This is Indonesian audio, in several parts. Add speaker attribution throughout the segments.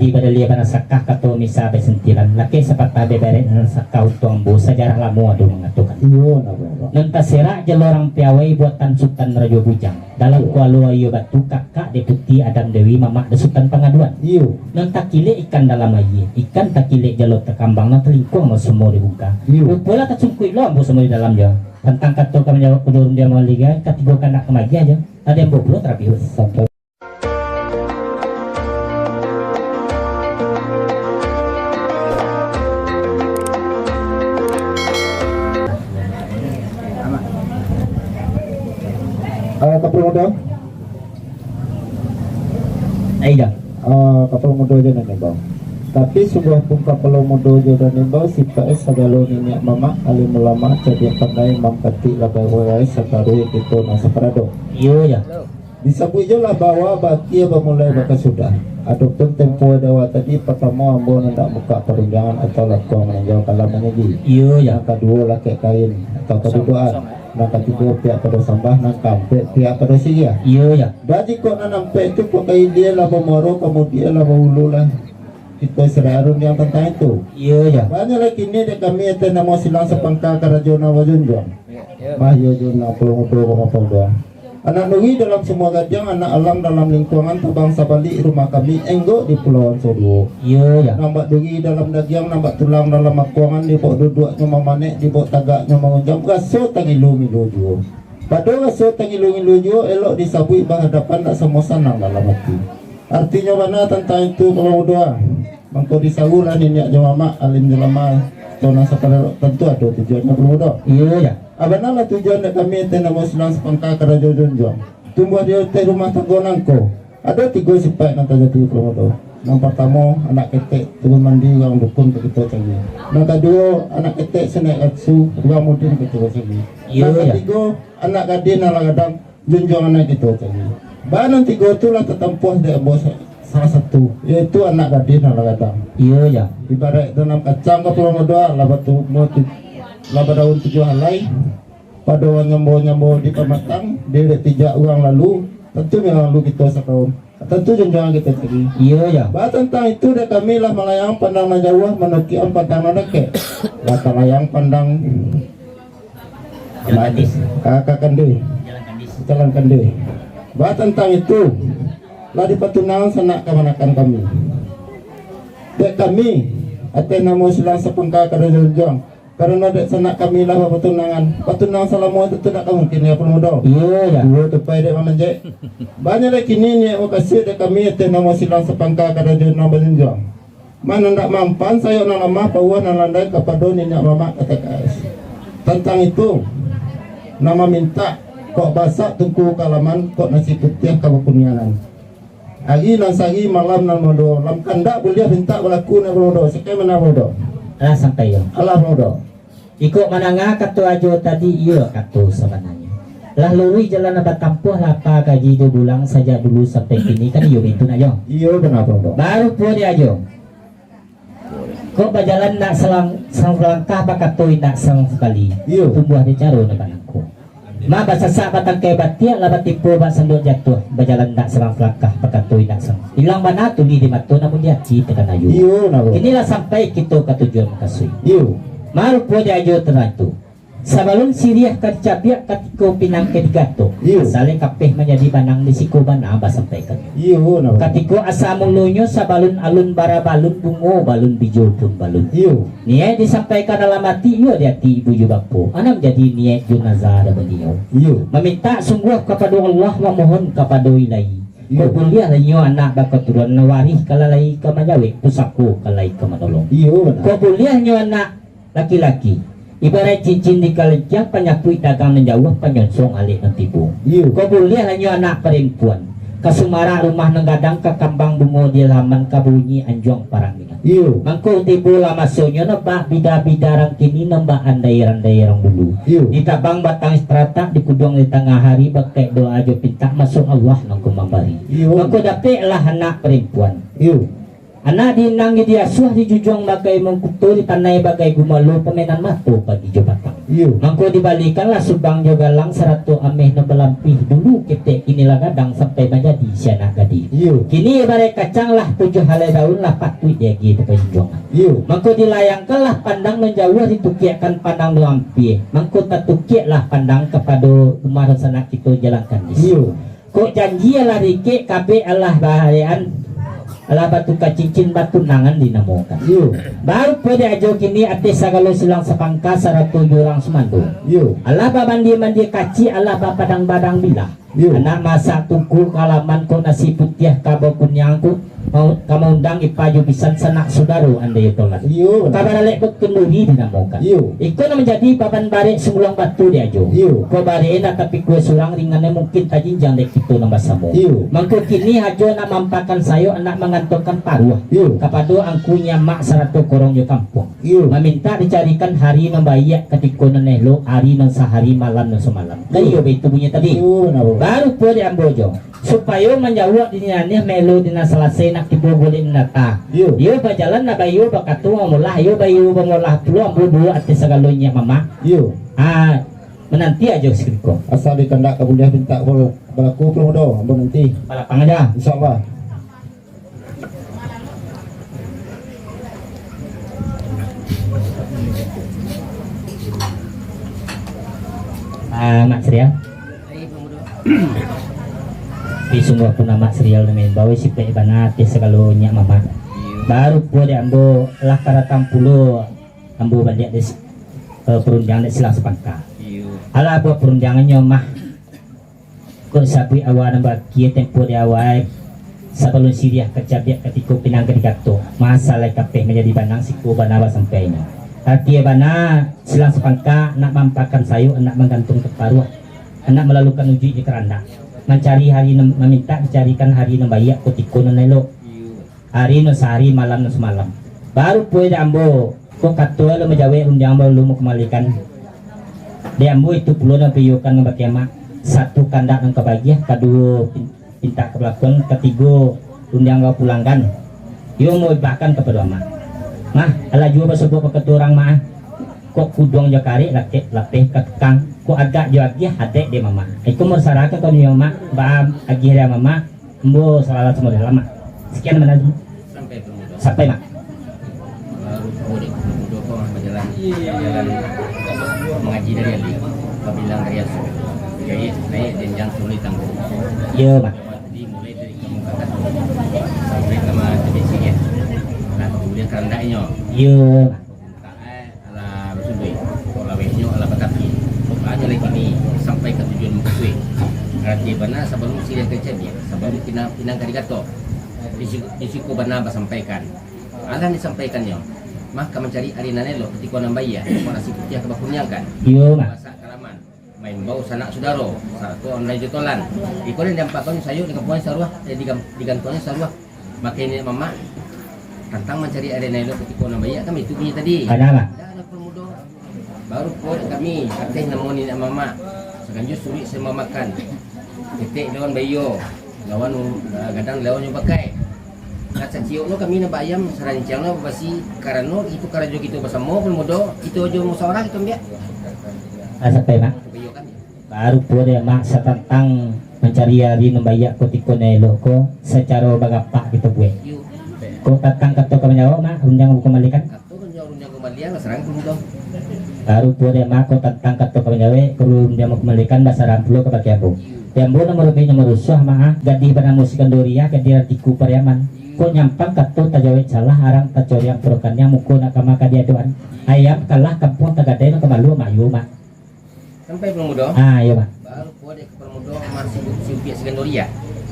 Speaker 1: tadi badalia bana sakah kato misa besentilan laki sepatah beberet nan sakah utuang bu sejarah lamu adu mengatukan
Speaker 2: Iyo na bro.
Speaker 1: nanti serak jelorang piawai buatan Sultan Raja Bujang dalam kualo ayu batu kakak deputi Adam Dewi mamak de Sultan Pengaduan
Speaker 2: Iyo.
Speaker 1: nanti kile ikan dalam air ikan tak kile jalur terkambang nanti lingkung mau semua dibuka pola tak cungkui lo ambu semua di dalamnya tentang kato kami jawab kedurun dia mau liga ketiga kanak kemagi aja ada yang bobo terapi
Speaker 2: Sampai kapal muda,
Speaker 1: Aida
Speaker 2: kapal muda aja nih bang. Tapi sebuah pun kapal muda aja nih bang. Si PS segala minyak mama alim ulama jadi pandai mampati labai warai sekali itu nasa parado.
Speaker 1: iyo ya
Speaker 2: Disebut je lah bahwa batia bermulai bakal sudah. Adapun tempo dewa tadi pertama ambo hendak buka perundangan atau lakukan meninjau kalau menegi.
Speaker 1: iyo ya
Speaker 2: Yang kedua laki kain atau keduduan. Yang ketiga pihak pada sambah nak kampek pihak pada siya.
Speaker 1: iyo ya
Speaker 2: Jadi kok nampak itu pakai dia lah memoro kemudian lah bahulu lah kita serarun yang tentang itu.
Speaker 1: iyo ya
Speaker 2: Banyak lagi ini dek kami itu nama silang sepangka kerajaan Wajunjong. Mahyo juna pulau mudo doang. Anak nui dalam semua gajang, anak alam dalam lingkungan bangsa balik rumah kami enggo di Pulauan Solo.
Speaker 1: iyo ya
Speaker 2: Nampak duri dalam dagiang, nampak tulang dalam akuangan, di bawah duduknya memanek, di bawah tagaknya mengunjam, gaso tangilu miluju. Pada gaso tangilu miluju, elok disabui berhadapan tak semua sanang dalam hati. Artinya mana tentang itu kalau doa, mangko disahulan ini jawama alim jelama, dona sepada tentu ada tujuannya kalau doa.
Speaker 1: iyo ya
Speaker 2: Abanalah tujuan kami tena muslim sepangka kerajaan Jonjong. Tumbuh dia di rumah tanggonangko. Ada 3 sifat yang terjadi promotor. Yang pertama anak ketek turun mandi orang dukun begitu lagi. Yang kedua anak ketek senek atsu orang mudin begitu lagi. Yang ketiga anak gadin ala kadang Jonjong anak gitu lagi. Bahan 3 itu lah tertempuh dari bos salah satu yaitu anak gadin ala kadang.
Speaker 1: iyo ya
Speaker 2: Ibarat tanam kacang ke promotor lah batu motif laba daun 7 halai pada nyambo di pematang dia tiga orang lalu tentu yang lalu kita setahun tentu jangan kita tadi
Speaker 1: iyo ya
Speaker 2: bah tentang itu deh kami lah melayang pandang najawah menukian pandang nadake lah layang pandang
Speaker 1: jalan kandis
Speaker 2: kakak kande jalan kande bah tentang itu lah di patunang sanak kemanakan kami dek kami atena mau silang sepengka kerajaan karena dek sanak kami lah patunang salamu itu tidak mungkin ya pemuda
Speaker 1: iyo ya
Speaker 2: dua tupai dek manjek banyak lagi ini nih kasih dek kami atena mau silang sepengka kerajaan Balinjong mana ndak mampan saya nang lemah bahwa nang landai kepada minyak mama KTKS tentang itu nama minta kok basak tungku kalaman kok nasi putih kamu kunyangan Agi nansagi malam nan modo lam kandak boleh minta berlaku na modo sekai mana modo
Speaker 1: lah sampai ya
Speaker 2: Allah modo
Speaker 1: ikut mananga katu ajo tadi iya katu sebenarnya lah luri jalan abat tampuh lapa gaji 2 bulan saja dulu sampai kini kan iyo itu aja
Speaker 2: iya kenapa modo
Speaker 1: baru pun dia aja kok berjalan nak selang langkah bakatoi nak selang sekali
Speaker 2: iya
Speaker 1: tumbuh di caro na banangku ma basa sa batang kay batia labat tipu ba sandok jatuh berjalan nak selang langkah bakatoi nak selang ilang mana tuli di mato namun dia ci tekan ayu
Speaker 2: iya nabo
Speaker 1: inilah sampai kita ke tujuan kasui
Speaker 2: iya
Speaker 1: maru po dia ajo tenatu sa balon siriah kacapiak katiko pinang kedigato
Speaker 2: Iyo.
Speaker 1: saling kapeh menjadi banang di sikuban aba sampaikan
Speaker 2: iya nabo
Speaker 1: katiko asa mulunyo sa balon alun bara balon bungo balon bijo pun balon
Speaker 2: iya
Speaker 1: niya disampaikan dalam hati iyo di hati ibu jubapo anam jadi niya junazah beliau
Speaker 2: iya
Speaker 1: meminta sungguh kepada Allah memohon kepada ilahi
Speaker 2: Iyo.
Speaker 1: kuliah lanyo anak bakaturan nawarih kalalai kamajawi pusaku kalai kamanolong
Speaker 2: iya benar
Speaker 1: kuliah nyo anak laki-laki ibarat cincin di kalajah penyakui dagang menjauh penyonsong alik ng tibu
Speaker 2: iya
Speaker 1: kuliah lanyo anak perempuan kasumara rumah nenggadang kakambang bungo di laman kabunyi anjong parang
Speaker 2: iya
Speaker 1: mangko tibo lamasonyo nabak bida-bidarang kini nambah andai-andai dulu
Speaker 2: iya
Speaker 1: ditabang batang strata di kudong di tengah hari bakai doa aja pinta masuk Allah nang kumambari
Speaker 2: iya
Speaker 1: mangko dapet lah anak perempuan
Speaker 2: iya
Speaker 1: anak dinang di asuh di jujung bagai mengkuto di tanai bagai gumalo pemainan mato pagi jobatang
Speaker 2: Iyo.
Speaker 1: Mangko dibalikanlah subang jogalang seratu ameh no belampih dulu kita inilah gadang sampai menjadi sianak gadi.
Speaker 2: Iyo.
Speaker 1: Kini bare kacang lah 7 helai daun lah patui dia gitu penjong.
Speaker 2: Iyo.
Speaker 1: Mangko dilayangkanlah pandang menjauh ditukiakan pandang no ampie. Mangko tatukiak lah pandang kepada rumah sana kita jalankan di.
Speaker 2: Iyo.
Speaker 1: Kok janji lah rike kabe Allah bahayaan ala batu cincin batu nangan dinamokan.
Speaker 2: Iyo.
Speaker 1: Baru pada ajo kini ate sagalo silang sepangka saratu jurang semandu.
Speaker 2: Iyo.
Speaker 1: Allah babandi mandi kaci Allah bapadang badang bilah.
Speaker 2: Iyo.
Speaker 1: Anak masa tuku kalaman ko nasi putih kabo kunyangku mau kamu undang ipaju pisan sanak saudaro anda tolan.
Speaker 2: Iyo.
Speaker 1: Kabar alek bekenduri dinamokan.
Speaker 2: Iyo.
Speaker 1: Iko na menjadi papan bare semulang batu dia ajo.
Speaker 2: Iyo.
Speaker 1: Ko bare enak tapi kue surang ringannya mungkin tajinjang dek itu nambah samo.
Speaker 2: Iyo.
Speaker 1: Mangko kini ajo nak mampakan sayo anak mengantongkan paruah.
Speaker 2: Iyo.
Speaker 1: Kapado angkunya mak saratu korong yo kampung.
Speaker 2: Iyo.
Speaker 1: Meminta dicarikan hari membayar ketika nenelo hari non sehari malam non semalam. Kayo itu bunyi tadi.
Speaker 2: Iyo. Nabo.
Speaker 1: Baru po di ambojo supaya menjawab dinanya melo dina selesai nak tibo boleh nata.
Speaker 2: Iyo.
Speaker 1: Yo berjalan na bayo bakatu mulah yo bayo mengolah tulo ambo dua atis segalonya mama.
Speaker 2: Iyo.
Speaker 1: Menanti aja skripko.
Speaker 2: Asal dikandak kabuliah minta balaku promodo ambo nanti.
Speaker 1: Palapang aja.
Speaker 2: Insyaallah.
Speaker 1: Mak Serial. Di semua pun nama serial namin bawa si pe banate segalonya mama. Baru po di ambo lah karatang pulo ambo balik des perundangan des silang sepangka. Ala buat perundangannya mah. Kok sapi awan bagi tempo di awal sebelum siriah kecabiak ketika pinang kedikato masalah kape menjadi banang siku banawa sampainya. Hati bana silang sepangka nak mampakan sayu nak menggantung keparuh anak melalukan uji di keranda mencari hari meminta dicarikan hari nembayak kutiko nenelo hari no sehari malam no semalam baru poe ambo kok katua lo menjawe undang ambo lu mau kembalikan di ambo itu pulau dan piyukan ngebakema satu kandak nang kebagian kedua pinta kebelakang ketiga undang ambo pulangkan yo mau bahkan kepada mah ala juga sebuah keturang mah kok kudong jakari laki lapeh kekang kok agak joagi hade de mama iku masyarakat kan yo mak ba agi dia mama mbo salah semua lama sekian mana sampai mak
Speaker 3: baru mudik kok berjalan mengaji dari Ali kabilang dari Asu jadi naik jenjang sulit tanggung
Speaker 1: yo mak
Speaker 3: dimulai dari kamu kakak sampai ke TBC ya nah kemudian kerandanya
Speaker 1: yo
Speaker 3: aja lagi ni sampai ke tujuan Mukaswe. Arti bana sebelum sila kerja dia, sebelum pinang karigato. Di siku bana sampaikan. Alah disampaikannya. Maka mencari arina nelo ketika nambaya, mana si putih kebakunyangkan.
Speaker 1: Yo mak.
Speaker 3: Bahasa kalaman. Main bau sanak saudaro, satu online jotolan. Iko ni dampaknya sayur di kampungnya sarua, digantuannya sarua. Maka ini mama tentang mencari arina nelo ketika nambaya kami itu punya tadi.
Speaker 1: Kenapa?
Speaker 3: Baru pun kami katih namoni nak mama sekanjut suri semua makan titik lawan bayo lawan gadang lawan yang pakai kata ciok no kami nak bayam serancang no basi karano itu karajo gitu bersama pun mudo itu aja musyawarah itu mbak
Speaker 1: sampai mak
Speaker 3: bayo kami
Speaker 1: baru po dia mak tentang mencari hari nembayak kotiko nelo ko secara bagapak gitu gue ko tatang kato kami nyawa mak undang buku malikan
Speaker 3: kato kan jauh yang kembalian serang pun mudo
Speaker 1: baru po dia mako tentang kato kabanyawe kalau dia mau kembalikan dasar rampulo ke pakai aku yang mau nomor lebih nomor rusuh mah gadi pada musik kandoria gadi ratiku pariaman kok nyampang kato tajawe salah arang tacori yang perokannya muko nak kama kadia doan ayam kalah kampung tagadai nak kemalu mak yo mak
Speaker 3: sampai pemudo
Speaker 1: yo mak
Speaker 3: baru po dek pemudo masih simpia sekandoria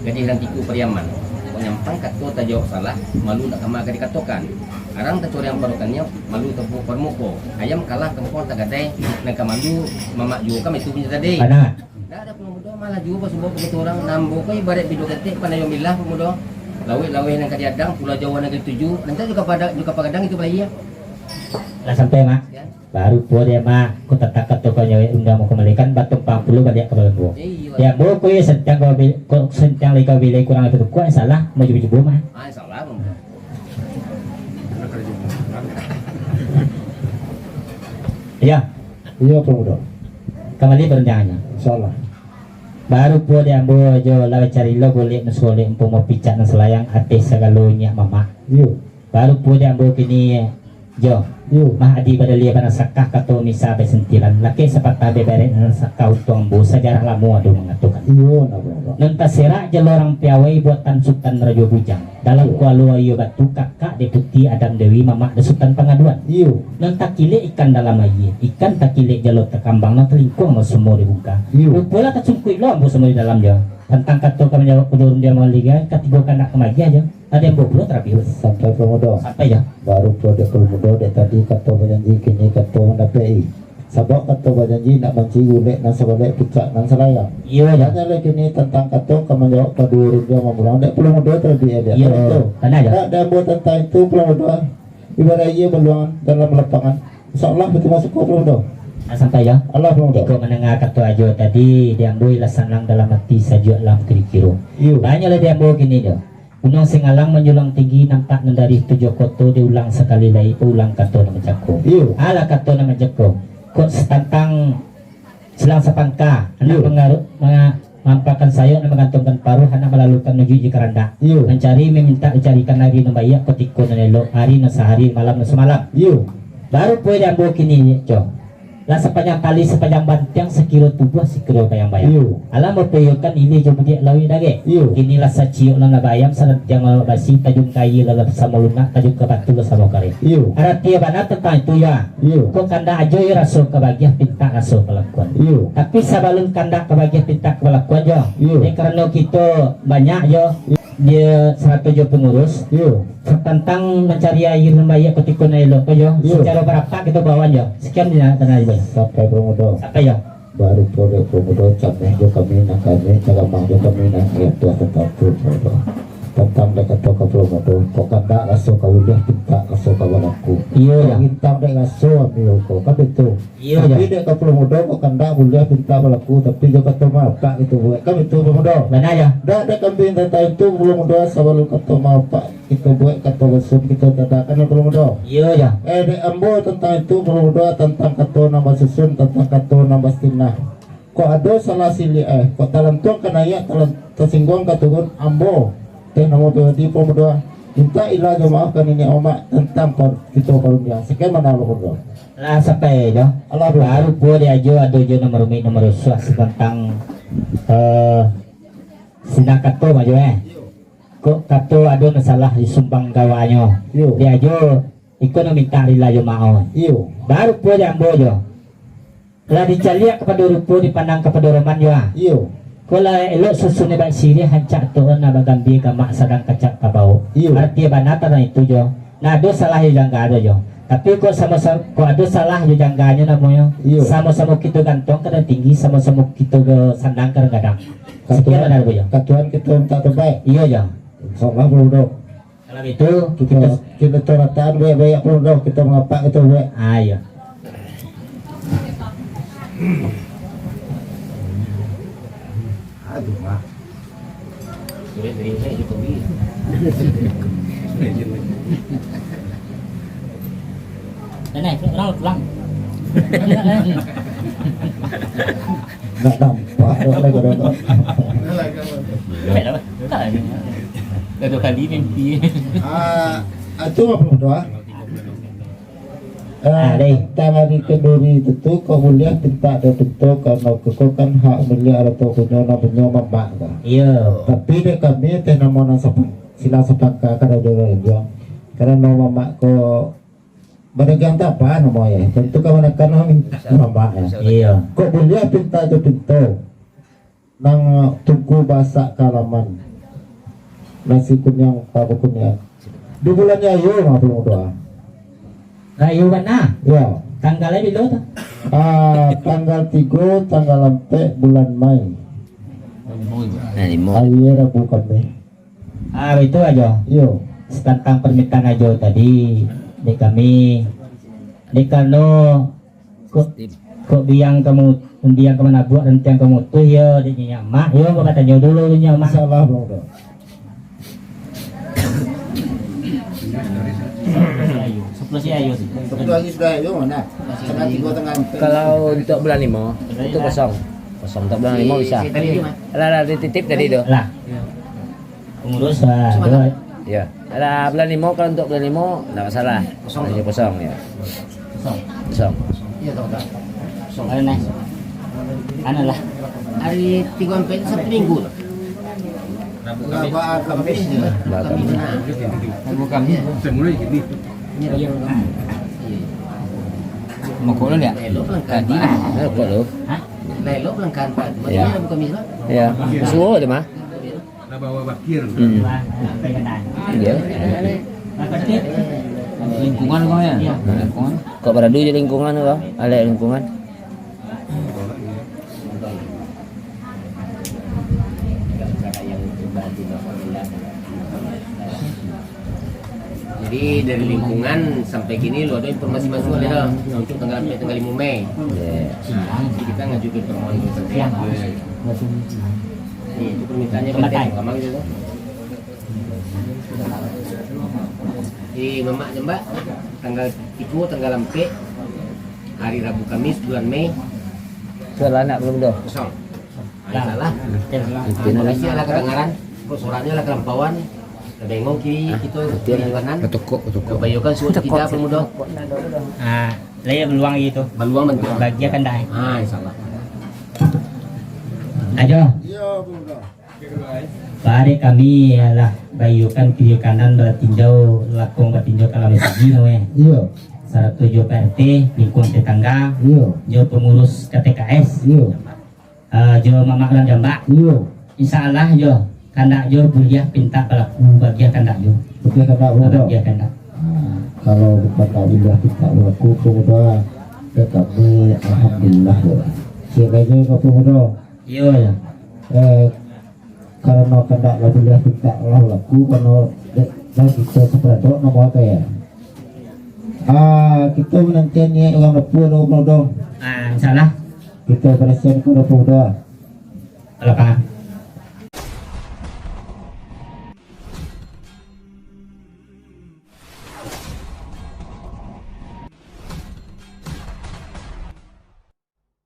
Speaker 3: gadi ratiku pariaman kok nyampang kato tajawe salah malu nak kama kadi katokan arang tacori yang perokannya malu tepuk permuko ayam kalah kempon tagadai nak kamalu mama juga kami itu punya tadi
Speaker 1: mana
Speaker 3: dah ada pemuda malah juga pas bawa begitu orang nambo kau ibarat video ketik panayomillah pemuda lawe yang kadiadang pulau Jawa negeri 7 nanti juga pagadang itu bayi ya
Speaker 1: lah sampai mak baru po dia mak ko tatak kato kabanyawe undang mau kembalikan batung 40 balik ke balbo ya bo ko ya sentang ko sentang lagi kau bilai kurang itu ko salah mau jubu mah
Speaker 3: salah
Speaker 1: ya
Speaker 2: Iya pemuda.
Speaker 1: Kembali berencananya.
Speaker 2: Salah.
Speaker 1: Baru po dia ambo jo lawe cari lo golek nasole empo mau picak na selayang ate sagalonya mama.
Speaker 2: Iya.
Speaker 1: Baru po dia ambo kini jo
Speaker 2: Iya.
Speaker 1: mah adi badalia bana sakah kato misa be sentilan laki sapat tabe bare na sakah utong bu sajarah lamu adu mengatukan.
Speaker 2: Iya na pemuda.
Speaker 1: Non tasera jalorang piawai buatan Sultan Rajo Bujang dalam kualu ayo batu kakak deputi Adam Dewi mama de Sultan Pengaduan.
Speaker 2: Iya.
Speaker 1: Non takile ikan dalam air ikan takile jalur tekambang na telingkuang no semua dibuka.
Speaker 2: Iya.
Speaker 1: Pola kacungkui lo ambo semua di dalam jo. Tentang kato kami jawab udur dia mau liga katigo kanak kemagi aja. Ada yang boblo terapi
Speaker 2: Sampai pemuda.
Speaker 1: sampai ya.
Speaker 2: Baru produk pemuda dek tadi kata berjanji kini kata mendapai. Sabak kata berjanji nak banci gulek nan sekolek picak nan selayang.
Speaker 1: Iya ya.
Speaker 2: Hanya lagi ni tentang kata kamu jawab pada dia mau pulang. Dek pulang muda terlebih ada.
Speaker 1: Iya betul. Karena ya.
Speaker 2: Tak dan buat tentang itu pulang muda. Ibarat ia beluangan dalam lapangan. InsyaAllah betul masuk ke pulang muda.
Speaker 1: Sampai ya.
Speaker 2: Allah pulang muda.
Speaker 1: Iko menengah kato ajo tadi diambui lasanang dalam hati sajuk lam kiri-kiro.
Speaker 2: Iya.
Speaker 1: Banyaklah diambo gini jo. Gunung Singalang menjulang tinggi nampak dari 7 koto diulang sekali lagi ulang kato nama Jako.
Speaker 2: Iya.
Speaker 1: Ala kato nama Jako. Kok setantang selang sepangka anak
Speaker 2: Iya.
Speaker 1: mengaruh mengampakan sayur dan mengantungkan paruh anak melalukan menuju Jakaranda.
Speaker 2: Iya.
Speaker 1: Mencari meminta dicarikan hari nambaya ketiko nanelo hari na sehari malam na semalam.
Speaker 2: Iya.
Speaker 1: Baru poe diambo kini jo. Lah sepanjang tali sepanjang bantang sekilo tubuh sekilo bayang-bayang.
Speaker 2: Iya.
Speaker 1: Alam berpeyokan ini coba dia lawi dage.
Speaker 2: Iya.
Speaker 1: Inilah saciok lana bayam sangat jangan basi tajung kayu lalap sama lunak tajung ke batu sama kare.
Speaker 2: Iya.
Speaker 1: Arti bana tentang itu ya.
Speaker 2: Iya.
Speaker 1: Kok kanda aja ya rasul kebagian pinta rasul kelakuan.
Speaker 2: Iya.
Speaker 1: Tapi sabalun kanda kebagian pinta kelakuan jo.
Speaker 2: Iya.
Speaker 1: Ini karena kita banyak jo. Dia 100 jo pengurus.
Speaker 2: Iya.
Speaker 1: Tentang mencari air lembaya ketika nailo jo.
Speaker 2: Iya.
Speaker 1: Secara berapa kita bawa jo. Sekian dia tanah ibu.
Speaker 2: Sampai pemuda.
Speaker 1: Apa ya?
Speaker 2: Baru produk pemuda cameh jo kami nak kami cara mangjo kami nak lihat tuah tentang pemuda. Tentang dekat toko pemuda. Kau kanda rasul kau udah pinta rasul kau balaku.
Speaker 1: Iya ya.
Speaker 2: Hintang dek rasul ambil kau. Kau itu.
Speaker 1: Iya
Speaker 2: Tapi
Speaker 1: ya.
Speaker 2: dek kau pemuda kau kanda boleh pinta balaku. Tapi jo kata mau pak itu buat. Kau itu pemuda.
Speaker 1: Mana ya?
Speaker 2: Dah ada kambing tentang itu belum muda sebelum kata mau pak kita buat kata besar kita tadakan belum muda.
Speaker 1: Iya ya.
Speaker 2: Dek ambo tentang itu belum muda tentang kata nama susun tentang kata nama stinah. Kok ada salah silih kok dalam tuang kenaya dalam tersinggung kata ambo teh nama pribadi pemuda minta ilah maafkan ini omak tentang kita karunia sekian mana lo muda.
Speaker 1: Lah sampai jo.
Speaker 2: Allah
Speaker 1: Baru po dia jo ada jo nomor suah tentang sinakato maju kok kato ada masalah di sumbang gawanyo
Speaker 2: Yo.
Speaker 1: dia jo ikut minta rila jo mau
Speaker 2: Iyo.
Speaker 1: baru po dia ambo jo lah dicaliak kepada rupo dipandang kepada roman jo
Speaker 2: Iyo.
Speaker 1: kala elok susunnya bak siri hancak tuan na bagambi kamak sadang kacak kabau
Speaker 2: Iyo.
Speaker 1: arti banata na itu jo nah ada salah yang gak ada jo tapi kok sama-sama kok ada salah jo jangganya namanya
Speaker 2: Iyo.
Speaker 1: sama-sama kita gantong kada tinggi sama-sama kita ke sandang kadang-kadang sekian ada bo jo
Speaker 2: Katuan kita minta terbaik.
Speaker 1: iya jo
Speaker 2: Insyaallah belum muda.
Speaker 1: kalau itu
Speaker 2: Kita rataan banyak pun dah kita mengapak kita buat.
Speaker 1: ayo
Speaker 3: Aduh mah. Sudah dari saya Jokowi.
Speaker 1: nenek orang pulang
Speaker 2: Nak nampak dah lagi dah.
Speaker 1: Satu kali mimpi.
Speaker 2: Itu apa doa?
Speaker 1: Deh.
Speaker 2: Tawari kenduri itu kau boleh pinta ada pintu karena kau kan hak milik atau punya mamak dah.
Speaker 1: Iya.
Speaker 2: Tapi dek kami teh nama nasab sila sepaka kada ada dia. Karena nama mamak ko bergantung apa namanya? Tentu kau nak kena minta mamak ya.
Speaker 1: Iya.
Speaker 2: Kok boleh pinta itu pintu nang tuku basak kalaman nasi kunyang apa kunyang di bulannya ayo mah belum doa
Speaker 1: Rayu mana?
Speaker 2: ya
Speaker 1: Tanggalnya di tuh.
Speaker 2: tanggal 3 tanggal 4 bulan Mei ayo Rabu kami
Speaker 1: Itu aja.
Speaker 2: yo
Speaker 1: Tentang permintaan aja tadi di kami di kano kok biang kamu undian kemana buat dan tiang kamu tuh ya di nyamak yo kata dulu nyamak
Speaker 2: salah belum doa
Speaker 1: Sebelah si Ayu.
Speaker 2: Satu lagi sudah yo mana? Setengah 3 tengah 4.
Speaker 4: Kalau untuk bulan 5 itu kosong. Kosong untuk bulan 5 bisa. Lah dititip tadi tuh.
Speaker 1: Lah. Pengurus dua.
Speaker 4: Ya. Lah bulan 5 kalau untuk bulan 5 enggak masalah. Hanya kosong ya. Kosong.
Speaker 3: Iya tahu tak.
Speaker 1: Soalnya nih. Anu lah.
Speaker 3: Hari 3 sampai Sabtu Minggu.
Speaker 2: Berapa Kamis ni?
Speaker 3: Makanya ya. Lelok langkan.
Speaker 4: Nah, kok lu?
Speaker 1: Hah?
Speaker 3: Lelok langkan Pak.
Speaker 4: Ya.
Speaker 3: Mana bukan misal?
Speaker 4: Ya. Suwo deh mah. Iya.
Speaker 1: Lingkungan kau ya? Iya.
Speaker 4: Kok pada dulu lingkungan kok? Ada lingkungan.
Speaker 3: Jadi dari lingkungan sampai kini lo ada informasi masuk ada untuk tanggal 5 Mei.
Speaker 4: Ya.
Speaker 3: Jadi kita ngajukan permohonan persetujuan. Itu permintaannya kan gampang gitu. Di Mamak Jembak tanggal itu tanggal 4 hari Rabu Kamis bulan Mei
Speaker 4: Soal anak belum dah.
Speaker 3: kosong. Salah. Polisi lah kedengaran, suratnya lah kelampauan. Bengong kiri itu kiri kanan. Kebayokan surat kita pemuda.
Speaker 1: Ah, laya beluang gitu.
Speaker 3: Baluang bentuk.
Speaker 1: Bagia kan dah.
Speaker 3: Salah.
Speaker 1: Ajo.
Speaker 2: Iya, Bunda.
Speaker 1: Pare kami ialah bayukan kiri kanan bertinjau lakong bertinjau kalau pagi noe.
Speaker 2: Iya.
Speaker 1: 107 PRT lingkungan tetangga.
Speaker 2: Iya.
Speaker 1: Jo pengurus KTKS.
Speaker 2: Iya.
Speaker 1: Jo Mamak Lan Jambak.
Speaker 2: Iya.
Speaker 1: Insyaallah jo kandak jo kuliah pinta pelaku bagia kandak jo.
Speaker 2: Betul kata Bunda.
Speaker 1: Bagia kandak.
Speaker 2: Kalau bukan alhamdulillah kita berlaku pemuda ya kami alhamdulillah ya. Siapa kau pemuda?
Speaker 1: Yo ya.
Speaker 2: Karena kendak alhamdulillah kita laku karena dan kita seperti nama apa ya? Kita menantinya orang lepur pemuda.
Speaker 1: Insyaallah
Speaker 2: Kita presiden kepada pemuda.
Speaker 1: kalau